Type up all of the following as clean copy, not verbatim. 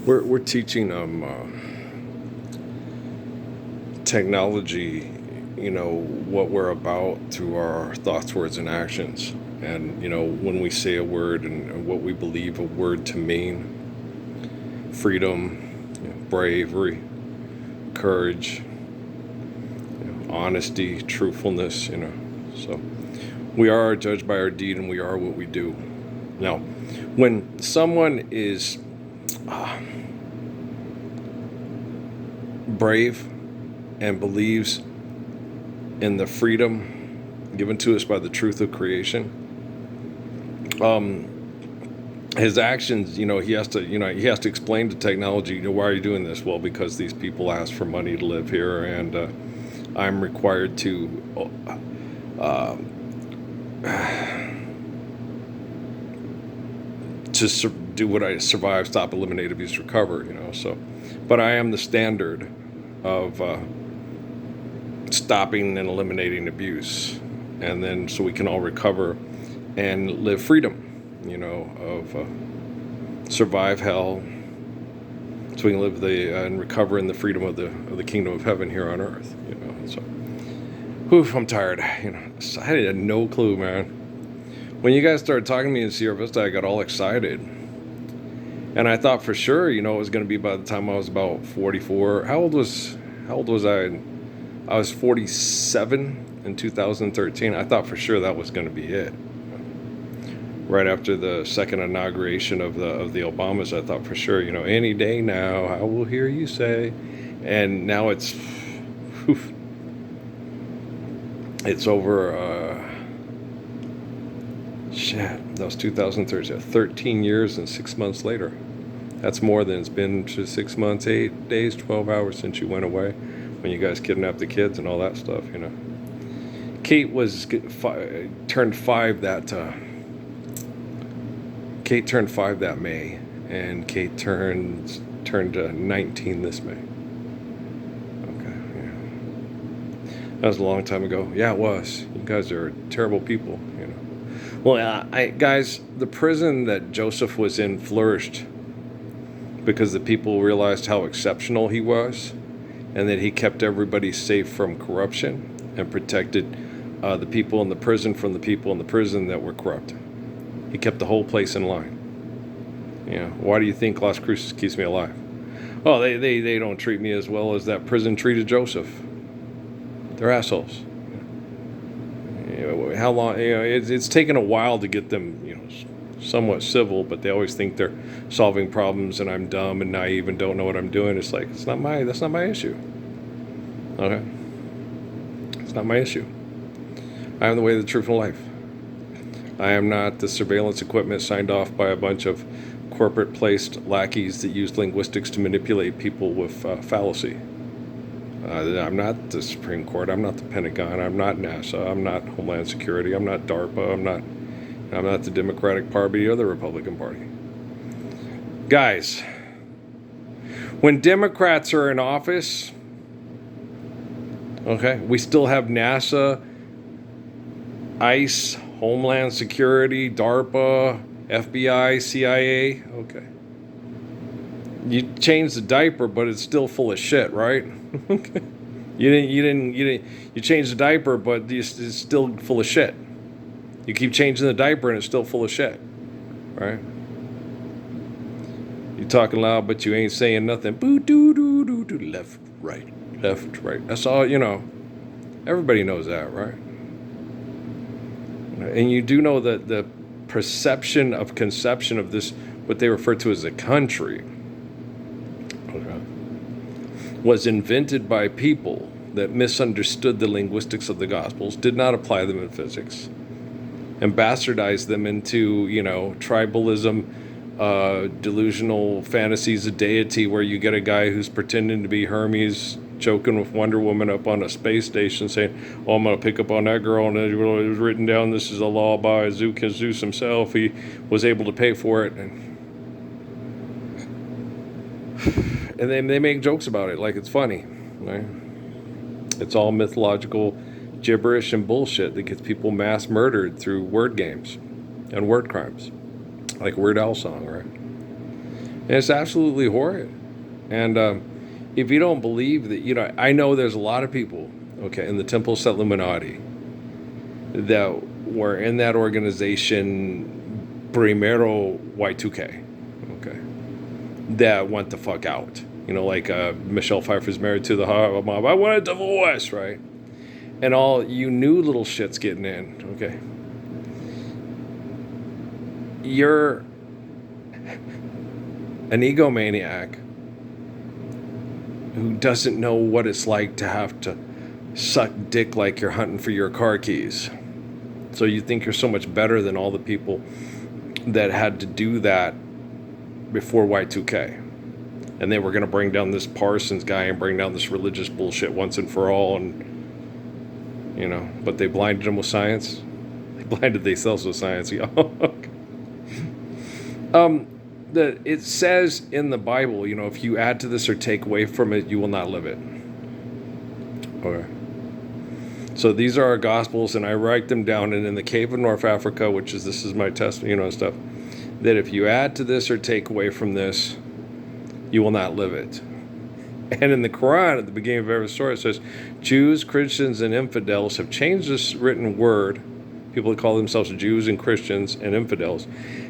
We're teaching them technology, what we're about through our thoughts, words, and actions. And, when we say a word and what we believe a word to mean, freedom, bravery, courage, honesty, truthfulness, So we are judged by our deed and we are what we do. Now, when someone is brave and believes in the freedom given to us by the truth of creation, his actions, he has to explain to technology, why are you doing this? Well, because these people ask for money to live here, and I'm required to do what I survive, stop, eliminate, abuse, recover. So, but I am the standard of stopping and eliminating abuse, and then so we can all recover and live freedom, of survive hell, so we can live and recover in the freedom of the kingdom of heaven here on earth. So, I'm tired. I had no clue, man. When you guys started talking to me in Sierra Vista, I got all excited, and I thought for sure, it was going to be by the time I was about 44. How old was I? I was 47 in 2013. I thought for sure that was going to be it. Right after the second inauguration of the Obamas, I thought for sure, any day now, I will hear you say. And now it's over, that was 2013, 13 years and 6 months later. That's more than it's been to 6 months, 8 days, 12 hours since you went away, when you guys kidnapped the kids and all that stuff, Kate turned 5 Kate turned 5 that May, and Kate turned 19 this May. Okay, yeah. That was a long time ago. Yeah, it was. You guys are terrible people, Well, guys, the prison that Joseph was in flourished because the people realized how exceptional he was, and that he kept everybody safe from corruption and protected the people in the prison from the people in the prison that were corrupt. He kept the whole place in line. Why do you think Las Cruces keeps me alive? Oh, they don't treat me as well as that prison treated Joseph. They're assholes. How long? It's taken a while to get them, somewhat civil, but they always think they're solving problems, and I'm dumb and naive and don't know what I'm doing. It's like that's not my issue. Okay, it's not my issue. I am the way, the truth, and life. I am not the surveillance equipment signed off by a bunch of corporate-placed lackeys that use linguistics to manipulate people with fallacy. I'm not the Supreme Court. I'm not the Pentagon. I'm not NASA. I'm not Homeland Security. I'm not DARPA. I'm not the Democratic Party or the Republican Party. Guys, when Democrats are in office, okay, we still have NASA, ICE, Homeland Security, DARPA, FBI, CIA. Okay. You changed the diaper, but it's still full of shit, right? Okay. You changed the diaper, but it's still full of shit. You keep changing the diaper and it's still full of shit, right? You talking loud, but you ain't saying nothing. Boo doo doo doo doo. Left, right. That's all, Everybody knows that, right? And you do know that the perception of conception of this, what they refer to as a country, was invented by people that misunderstood the linguistics of the Gospels, did not apply them in physics, and bastardized them into, tribalism, delusional fantasies of deity, where you get a guy who's pretending to be Hermes joking with Wonder Woman up on a space station saying, oh, I'm going to pick up on that girl, and it was written down, this is a law by Zeus himself. He was able to pay for it. And they make jokes about it like it's funny, right? It's all mythological gibberish and bullshit that gets people mass murdered through word games and word crimes, like Weird Al song, right? And it's absolutely horrid. And if you don't believe that, I know there's a lot of people, okay, in the Temples Illuminati that were in that organization primero Y2K, okay, that went the fuck out. Like Michelle Pfeiffer's married to the mob. I want a divorce, right? And all you new little shits getting in, okay. You're an egomaniac who doesn't know what it's like to have to suck dick like you're hunting for your car keys. So you think you're so much better than all the people that had to do that before Y2K. And they were going to bring down this Parsons guy and bring down this religious bullshit once and for all. And, but they blinded them with science. They blinded themselves with science. It says in the Bible, if you add to this or take away from it, you will not live it. Okay. So these are our gospels, and I write them down. And in the cave of North Africa, this is my testament, stuff, that if you add to this or take away from this, you will not live it. And in the Quran, at the beginning of every story, it says, Jews, Christians, and infidels have changed this written word. People that call themselves Jews and Christians and infidels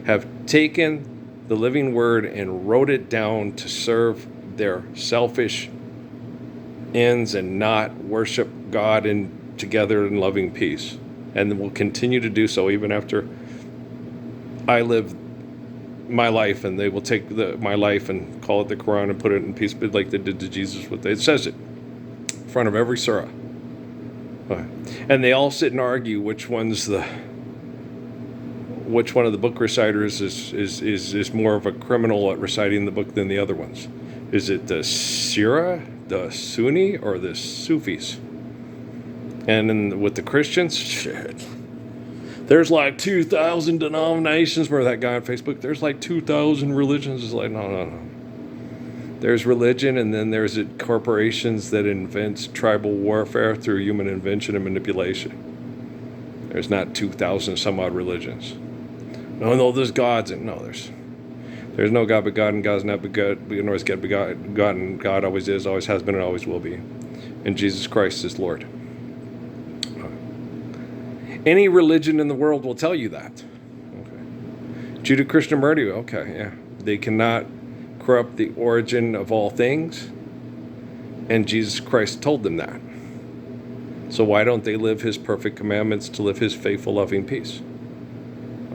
have taken the living word and wrote it down to serve their selfish ends and not worship God together in loving peace. And will continue to do so even after I live my life, and they will take my life and call it the Quran and put it in peace, like they did to Jesus. It says it in front of every surah. And they all sit and argue which one of the book reciters is more of a criminal at reciting the book than the other ones. Is it the Shia, the Sunni, or the Sufis? And with the Christians, shit. There's like 2,000 denominations. Remember that guy on Facebook? There's like 2,000 religions. It's like, no. There's religion, and then there's corporations that invent tribal warfare through human invention and manipulation. There's not 2,000 some odd religions. No, there's gods. No, there's no God but God, and God's not begotten, nor is God begotten. God always is, always has been, and always will be. And Jesus Christ is Lord. Any religion in the world will tell you that. Okay. Judeo-Christian, okay, yeah. They cannot corrupt the origin of all things, and Jesus Christ told them that. So why don't they live his perfect commandments to live his faithful, loving peace?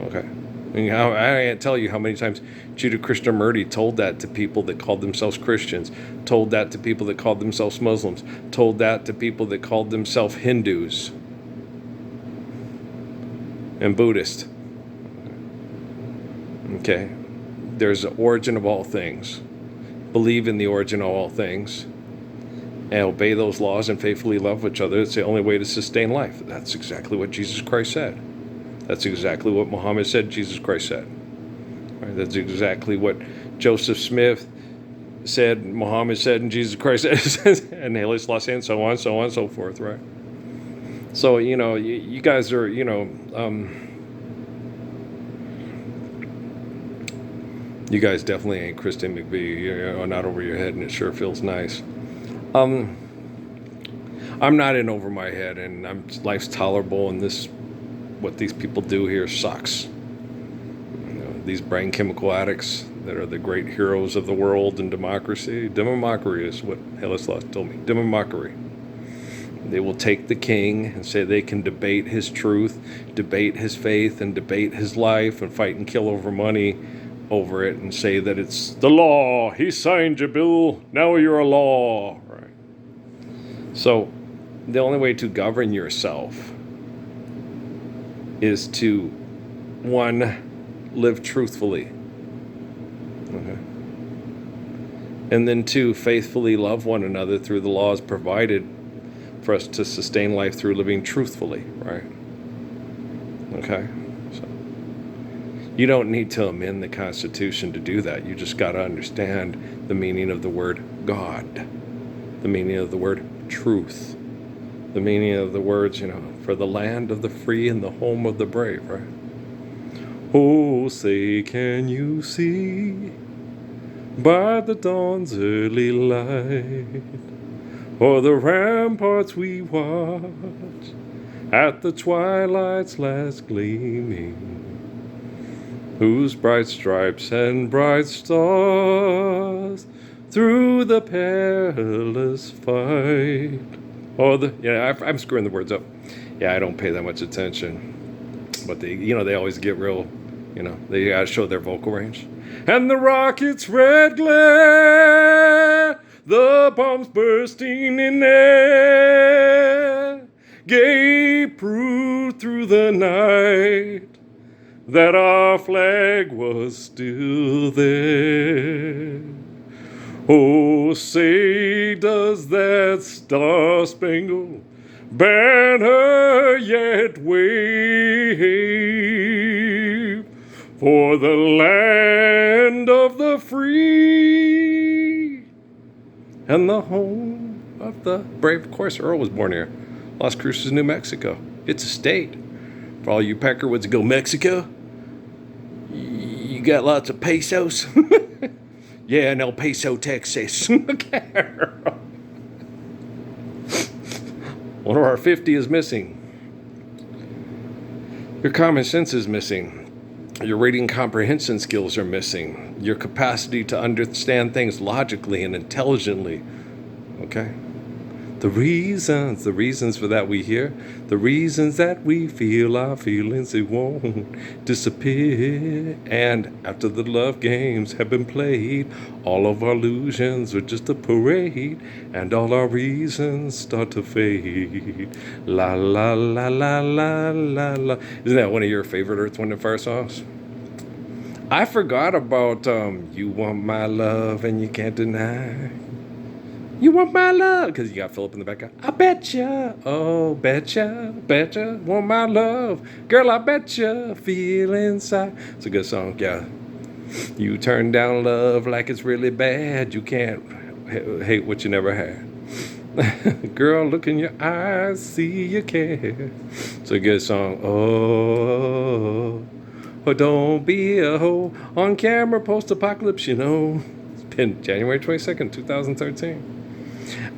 Okay. I can't tell you how many times Judeo-Christian told that to people that called themselves Christians, told that to people that called themselves Muslims, told that to people that called themselves Hindus and Buddhist. Okay. There's the origin of all things. Believe in the origin of all things. And obey those laws and faithfully love each other. It's the only way to sustain life. That's exactly what Jesus Christ said. That's exactly what Muhammad said, Jesus Christ said. Right? That's exactly what Joseph Smith said, Muhammad said, and Jesus Christ said, and Haile Selassie, and so on, so forth, right? So, you guys are, you guys definitely ain't Christine McVie, not over your head, and it sure feels nice. I'm not in over my head, and life's tolerable, and what these people do here sucks. These brain chemical addicts that are the great heroes of the world and democracy. Democracy is what Haile Selassie told me. Democracy. They will take the king and say they can debate his truth, debate his faith, and debate his life, and fight and kill over money over it, and say that it's the law. He signed your bill. Now you're a law. Right. So the only way to govern yourself is to, 1, live truthfully. Okay. And then 2, faithfully love one another through the laws provided for us to sustain life through living truthfully, right? Okay. So you don't need to amend the Constitution to do that. You just got to understand the meaning of the word God, the meaning of the word truth, the meaning of the words, for the land of the free and the home of the brave, right? Oh, say, can you see by the dawn's early light, o'er the ramparts we watch at the twilight's last gleaming, whose bright stripes and bright stars through the perilous fight. I'm screwing the words up. Yeah, I don't pay that much attention, but they always get real. They gotta show their vocal range. And the rocket's red glare, the bombs bursting in air, gave proof through the night that our flag was still there. Oh, say does that star-spangled banner yet wave for the land of the free and the home of the brave? Of course, Earl was born here. Las Cruces, New Mexico. It's a state. For all you Peckerwoods that go, Mexico, you got lots of pesos? Yeah, no, Peso, Texas. Okay. One of our 50 is missing. Your common sense is missing. Your reading comprehension skills are missing. Your capacity to understand things logically and intelligently. Okay? The reasons for that we hear, the reasons that we feel our feelings, it won't disappear. And after the love games have been played, all of our illusions are just a parade, and all our reasons start to fade. La la la la la la la. Isn't that one of your favorite Earth, Wind & Fire songs? I forgot about You Want My Love and You Can't Deny. You want my love, because you got Philip in the background. I betcha, oh betcha, want my love, girl. I betcha, feel inside. It's a good song, yeah. You turn down love like it's really bad. You can't hate what you never had. Girl, look in your eyes, see you care. It's a good song. Oh, don't be a hoe on camera, post-apocalypse. It's been January 22nd, 2013.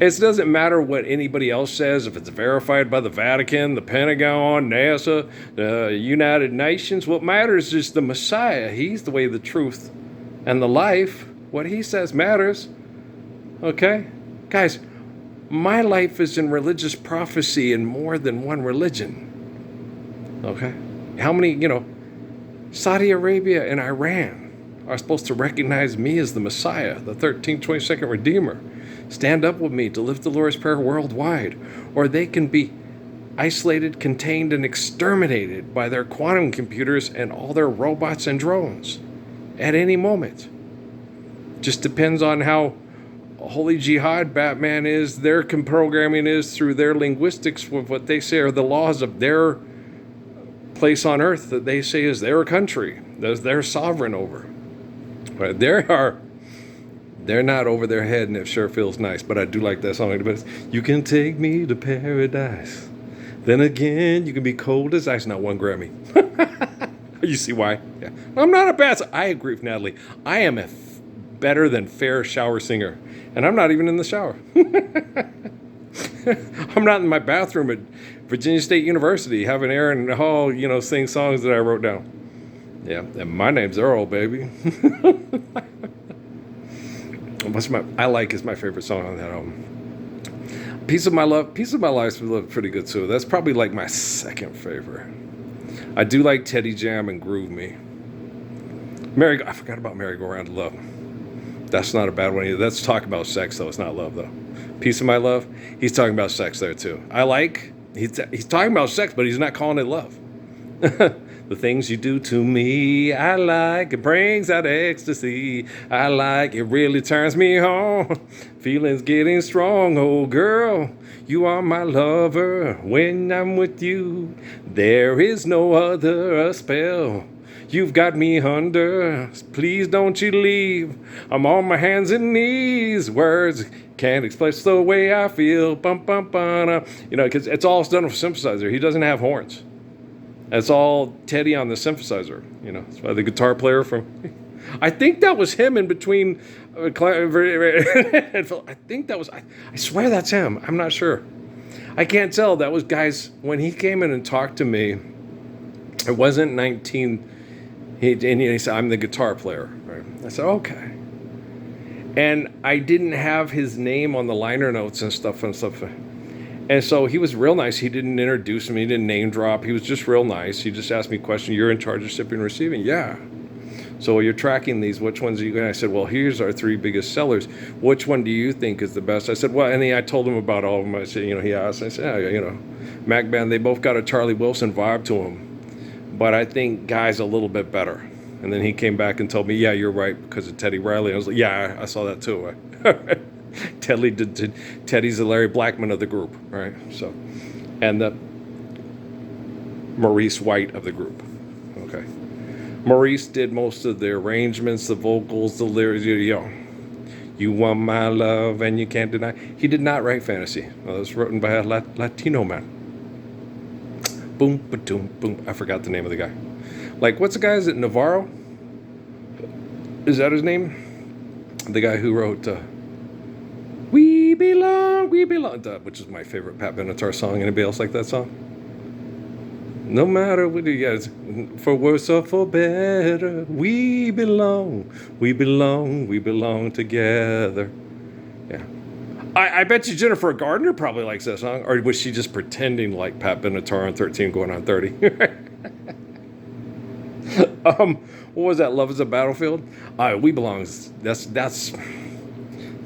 It doesn't matter what anybody else says, if it's verified by the Vatican, the Pentagon, NASA, the United Nations. What matters is the Messiah. He's the way, the truth, and the life. What he says matters. Okay? Guys, my life is in religious prophecy in more than one religion. Okay? How many, Saudi Arabia and Iran are supposed to recognize me as the Messiah, the 1322nd Redeemer. Stand up with me to lift the Lord's Prayer worldwide. Or they can be isolated, contained, and exterminated by their quantum computers and all their robots and drones at any moment. Just depends on how Holy Jihad Batman is, their programming is through their linguistics with what they say are the laws of their place on earth that they say is their country, that they're sovereign over. But they're not over their head, and it sure feels nice. But I do like that song. You can take me to paradise. Then again, you can be cold as ice. Not one Grammy. You see why? Yeah. I'm not a bad. I agree with Natalie. I am a better than fair shower singer, and I'm not even in the shower. I'm not in my bathroom at Virginia State University having Aaron Hall, sing songs that I wrote down. Yeah, and my name's Earl, baby. I Like is my favorite song on that album. Piece of My Life is pretty good too. That's probably like my second favorite. I do like Teddy Jam and Groove Me. I forgot about Merry Go Round to Love. That's not a bad one either. That's talking about sex though. It's not love though. Piece of My Love, he's talking about sex there too. He's talking about sex, but he's not calling it love. The things you do to me, I like. It brings out ecstasy. I like. It really turns me on. Feelings getting strong. Oh, girl, you are my lover. When I'm with you, there is no other spell. You've got me under. Please don't you leave. I'm on my hands and knees. Words can't express the way I feel. Bum, bum, bum. Because it's all done with synthesizer. He doesn't have horns. That's all Teddy on the synthesizer. That's why the guitar player from I think that was him in between. I think that was. I swear that's him. I'm not sure. I can't tell. That was guys when he came in and talked to me. It wasn't 19. He said, "I'm the guitar player." Right? I said, "Okay." And I didn't have his name on the liner notes and stuff. And so he was real nice. He didn't introduce me. He didn't name drop. He was just real nice. He just asked me a question. You're in charge of shipping and receiving? Yeah. So you're tracking these. Which ones are you going? I said, well, here's our 3 biggest sellers. Which one do you think is the best? I said, well, and I told him about all of them. I said, he asked. I said, yeah, Mac Band, they both got a Charlie Wilson vibe to them. But I think Guy's a little bit better. And then he came back and told me, yeah, you're right, because of Teddy Riley. I was like, yeah, I saw that too. Teddy's the Larry Blackman of the group, right? So, and the Maurice White of the group. Okay, Maurice did most of the arrangements, the vocals, the lyrics. You want my love and you can't deny. He did not write Fantasy. Well, it was written by a Latino man. Boom, ba-doom, boom. I forgot the name of the guy. Like, what's the guy? Is it Navarro? Is that his name? The guy who wrote We Belong, which is my favorite Pat Benatar song. Anybody else like that song? No matter what you guys, for worse or for better, we belong together. Yeah. I bet you Jennifer Gardner probably likes that song. Or was she just pretending like Pat Benatar on 13 going on 30? What was that? Love is a Battlefield? We Belong. That's this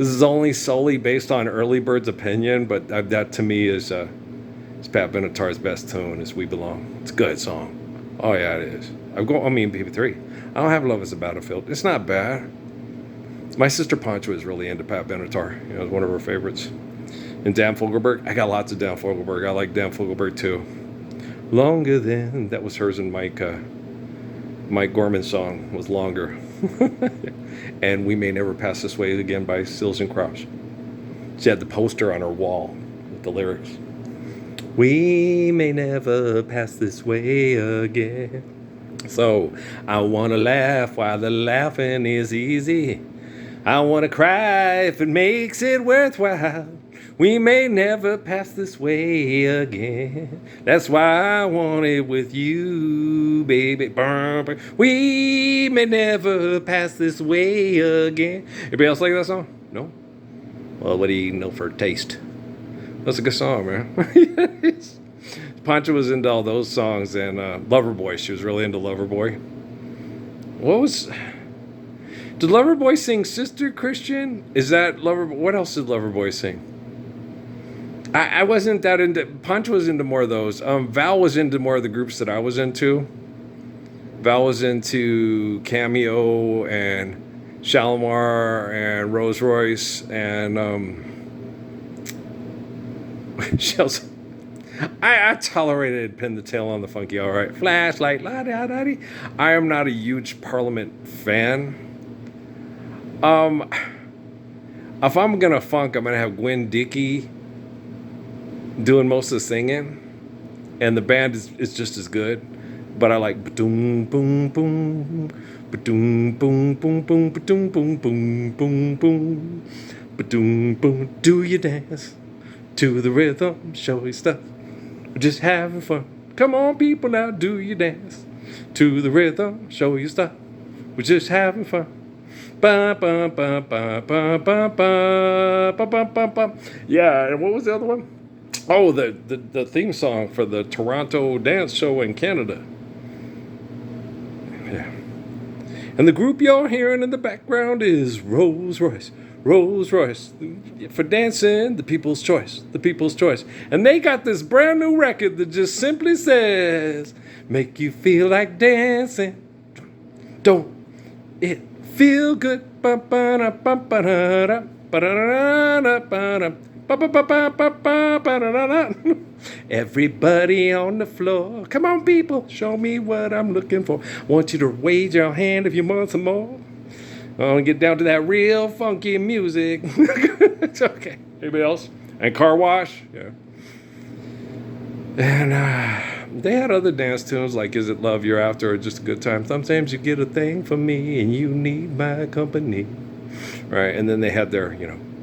is only solely based on Early Bird's opinion, but that to me is Pat Benatar's best tune is We Belong. It's a good song. Oh yeah, it is. PP3. I don't have Love is a Battlefield. It's not bad. My sister Poncho is really into Pat Benatar. It was one of her favorites. And Dan Fogelberg. I got lots of Dan Fogelberg. I like Dan Fogelberg too. Longer Than. That was hers and Mike Gorman's song was Longer. And We May Never Pass This Way Again by Stills and Crouch. She had the poster on her wall with the lyrics. We may never pass this way again. So I want to laugh while the laughing is easy. I want to cry if it makes it worthwhile. We may never pass this way again. That's why I want it with you, baby. We may never pass this way again. Anybody else like that song? No? Well, what do you know for taste? That's a good song, man. Pancha was into all those songs, and Loverboy. She was really into Loverboy. Did Loverboy sing Sister Christian? Is that Loverboy? What else did Loverboy sing? I wasn't that into. Pancha was into more of those. Val was into more of the groups that I was into. Val was into Cameo and Shalimar and Rose Royce and I tolerated Pin the Tail on the Funky All Right. Flashlight, la-da-da-dee. I am not a huge Parliament fan. If I'm gonna funk, I'm gonna have Gwen Dickey doing most of the singing, and the band is just as good. But I like ba-doom boom boom, ba-doom boom boom boom, ba-doom boom boom boom boom, ba-doom boom. Do you dance to the rhythm? Show you stuff. We're just having fun. Come on, people, now do you dance to the rhythm? Show you stuff. We're just having fun. Ba ba ba ba ba ba ba ba ba ba ba. Yeah, and what was the other one? Oh, the theme song for the Toronto dance show in Canada. Yeah. And the group y'all hearing in the background is Rose Royce. Rose Royce. For dancing, the people's choice. The people's choice. And they got this brand new record that just simply says, make you feel like dancing. Don't it feel good? Everybody on the floor. Come on, people, show me what I'm looking for. Want you to wave your hand if you want some more. I want to get down to that real funky music. It's okay. Anybody else? And Car Wash? Yeah. And they had other dance tunes like Is It Love You're After or Just a Good Time. Sometimes you get a thing from me and you need my company. Right? And then they had their,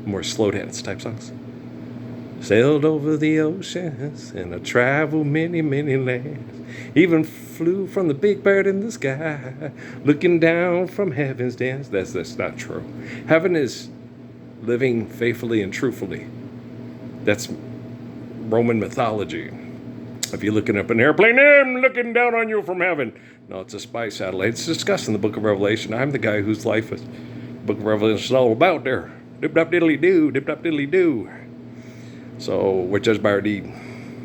more slow dance type songs. Sailed over the oceans and I traveled many, many lands. Even flew from the big bird in the sky, looking down from heaven's dance. That's not true. Heaven is living faithfully and truthfully. That's Roman mythology. If you're looking up an airplane, I'm looking down on you from heaven. No, it's a spy satellite. It's discussed in the book of Revelation. I'm the guy whose life is book of Revelation is all about there. Dip-dop-diddly-doo, dip-dop-diddly-doo. So we're judged by our deed.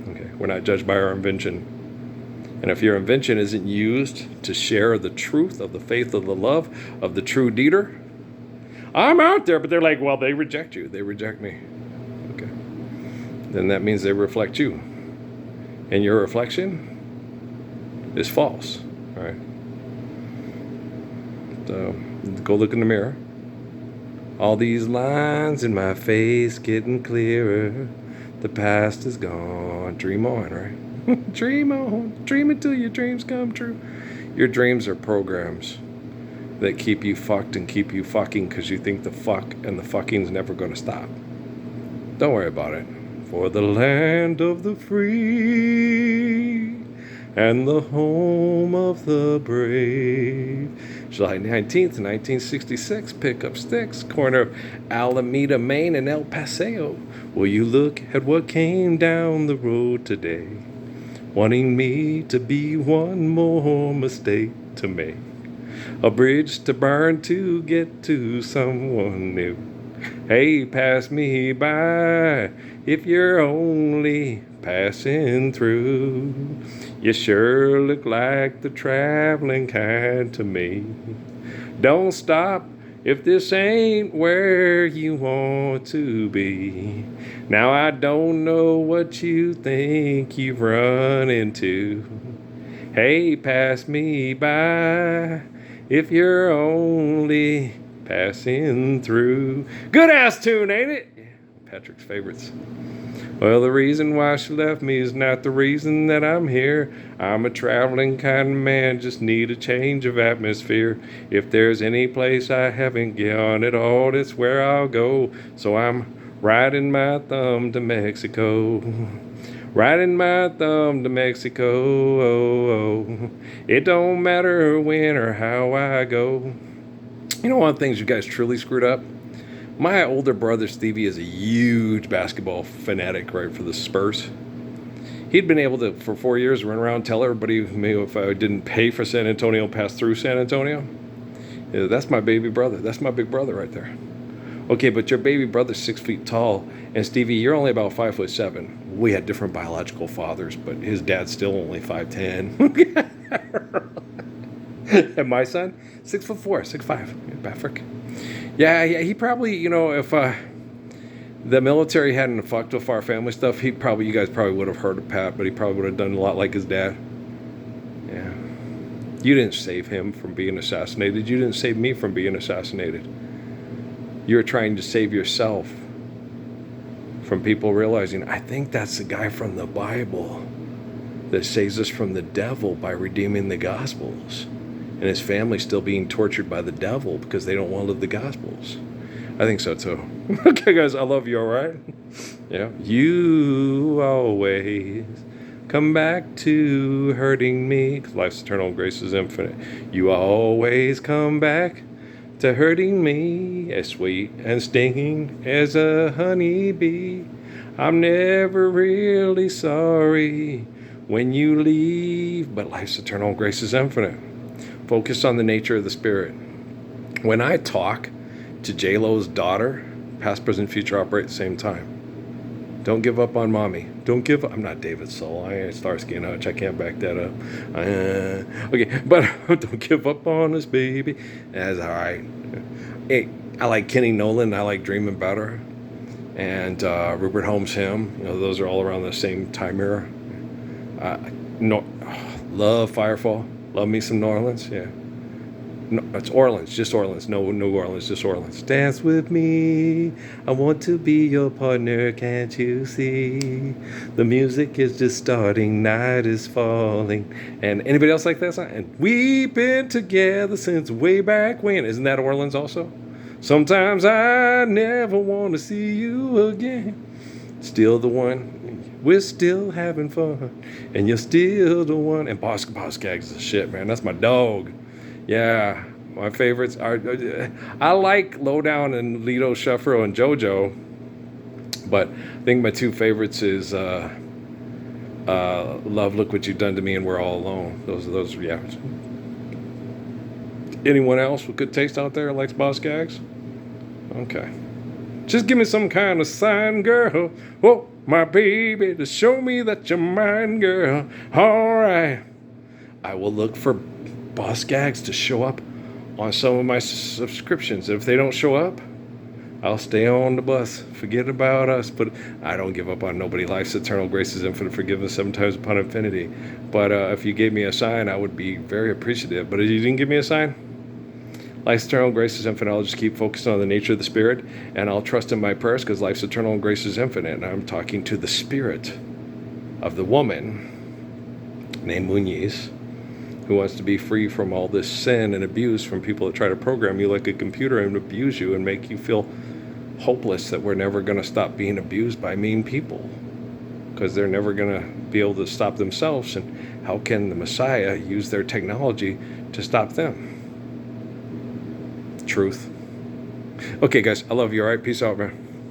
Okay, we're not judged by our invention. And if your invention isn't used to share the truth of the faith of the love of the true deeder, I'm out there, but they're like, well, they reject you. They reject me. Okay. Then that means they reflect you. And your reflection is false. All right. So go look in the mirror. All these lines in my face getting clearer. The past is gone. Dream on, right? Dream on. Dream until your dreams come true. Your dreams are programs that keep you fucked and keep you fucking because you think the fuck and the fucking's never going to stop. Don't worry about it. For the land of the free and the home of the brave. July 19th, 1966, pick up sticks, corner of Alameda, Maine and El Paseo. Will you look at what came down the road today? Wanting me to be one more mistake to make. A bridge to burn to get to someone new. Hey, pass me by if you're only passing through. You sure look like the traveling kind to me. Don't stop if this ain't where you want to be. Now I don't know what you think you've run into. Hey, pass me by if you're only passing through. Good ass tune, ain't it? Patrick's favorites. Well, the reason why she left me is not the reason that I'm here. I'm a traveling kind of man, just need a change of atmosphere. If there's any place I haven't gone at all, that's where I'll go. So I'm riding my thumb to Mexico. Riding my thumb to Mexico. Oh. It don't matter when or how I go. You know, one of the things you guys truly screwed up? My older brother, Stevie, is a huge basketball fanatic, right, for the Spurs. He'd been able to, for 4 years, run around and tell everybody if I didn't pay for San Antonio, pass through San Antonio. Yeah, that's my baby brother. That's my big brother right there. Okay, but your baby brother's 6 feet tall, and Stevie, you're only about 5'7". We had different biological fathers, but his dad's still only 5'10". And my son, 6'4", 6'5", Bafrick. Yeah, he probably, if the military hadn't fucked with our family stuff, you guys probably would have heard of Pat, but he probably would have done a lot like his dad. Yeah. You didn't save him from being assassinated. You didn't save me from being assassinated. You're trying to save yourself from people realizing, I think that's the guy from the Bible that saves us from the devil by redeeming the Gospels. And his family still being tortured by the devil because they don't want to live the Gospels. I think so too. Okay, guys, I love you, all right? Yeah. You always come back to hurting me. 'Cause life's eternal, grace is infinite. You always come back to hurting me, as sweet and stinging as a honeybee. I'm never really sorry when you leave, but life's eternal, grace is infinite. Focus on the nature of the Spirit. When I talk to J-Lo's daughter, past, present, future operate at the same time. Don't give up on mommy. Don't give up. I'm not David Soul. I ain't Starsky and Hutch. I can't back that up. Okay, but don't give up on us, baby. That's all right. Hey, I like Kenny Nolan. I like Dreaming Better. And Rupert Holmes' hymn. Those are all around the same time era. Love Firefall. Love me some New Orleans. Yeah. No, it's Orleans, just Orleans. No, New Orleans, just Orleans. Dance with me. I want to be your partner, can't you see? The music is just starting, night is falling. And anybody else like that song? And we've been together since way back when. Isn't that Orleans also? Sometimes I never want to see you again. Still the one. We're still having fun. And you're still the one. And Boss Gags is the shit, man. That's my dog. Yeah, my favorites are. I like Lowdown and Lido Shuffle and JoJo, but I think my two favorites is Love, Look What You've Done to Me, and We're All Alone. Those, yeah. Anyone else with good taste out there likes Boss Gags? Okay. Just give me some kind of sign, girl. Oh, my baby, to show me that you're mine, girl. All right. I will look for Boss Gags to show up on some of my subscriptions. If they don't show up, I'll stay on the bus. Forget about us. But I don't give up on nobody. Life's eternal, grace is infinite, forgiveness 7 times upon infinity. But if you gave me a sign, I would be very appreciative. But if you didn't give me a sign, life's eternal, grace is infinite. I'll just keep focusing on the nature of the Spirit, and I'll trust in my prayers because life's eternal and grace is infinite. And I'm talking to the spirit of the woman named Muniz, who wants to be free from all this sin and abuse from people that try to program you like a computer and abuse you and make you feel hopeless that we're never going to stop being abused by mean people because they're never going to be able to stop themselves. And how can the Messiah use their technology to stop them? Truth. Okay, guys, I love you. All right, peace out, man.